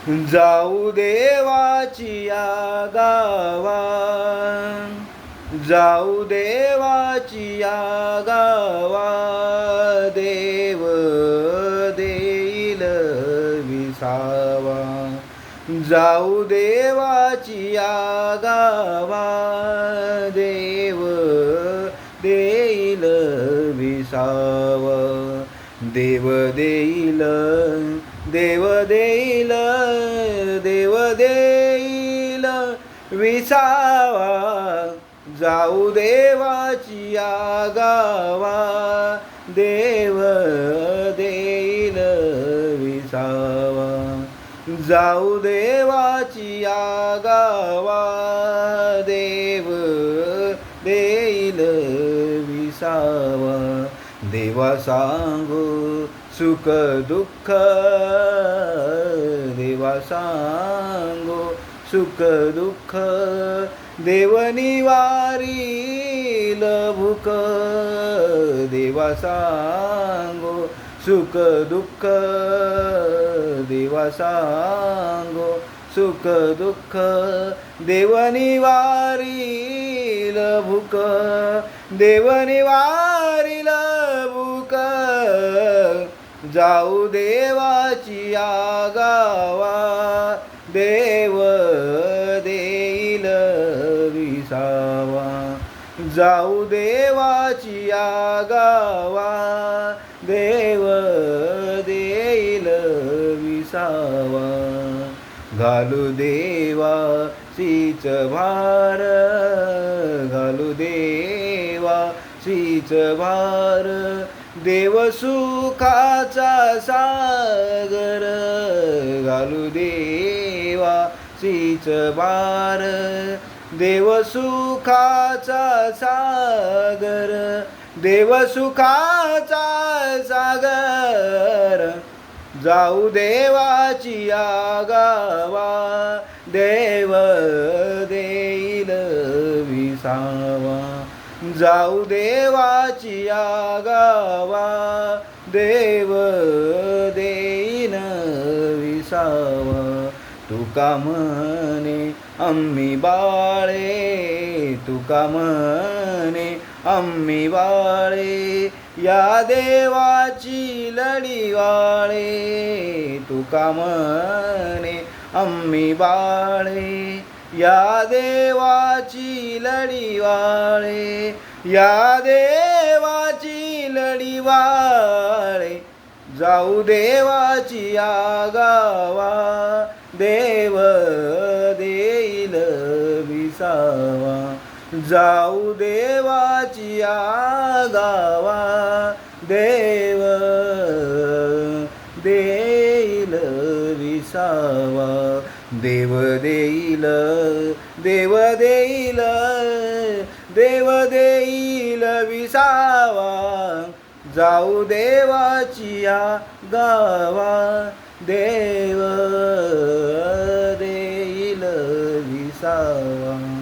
जाऊ देवाची या गावा, जाऊ देवाची या गावा, देव देईल विसावा. जाऊ देवाची या गावा, देव देईल विसावा. देव देईल, देव देईल, देव देईल विसावा. जाऊ देवाची या गावा, देव देईल विसावा. जाऊ देवाची या गावा, देव देईल विसावा. देवा सांगू सुख दुःख, देवा सांगो सुख दुःख, देव निवारील भूक. देवा सांगो सुख दुःख, देवा सांगो सुख दुःख, देव निवारील भूक. देव निवारील भूक. जाऊ देवाची या गावा, देव देईल विसावा. जाऊ देवाची या गावा, देव देईल विसावा. घालू देवा सीच भार, घालू देवा सीच भार, देव सुखाचा सागर. घालू देवा सीच भार, देव सुखाचा सागर. देव सुखाचा सागर. जाऊ देवाची या गावा, देव देईल विसावा. जाऊ देवाची या गावा, देव देईन विसावा. तुका म्हणे आम्ही बाळे, तुका म्हणे आम्ही बाळे, या देवाची लढीवाळे. तुका म्हणे आम्ही बाळे, या देवाची लढीवाळे. या देवाची लढीवाळे. जाऊ देवाची या गावा, देव देईल विसावा. जाऊ देवाची या गावा, देव देईल विसावा. देव देईल, देव देईल, देव देईल विसावा. जाऊ देवाची या गावा, देव देईल विसावा.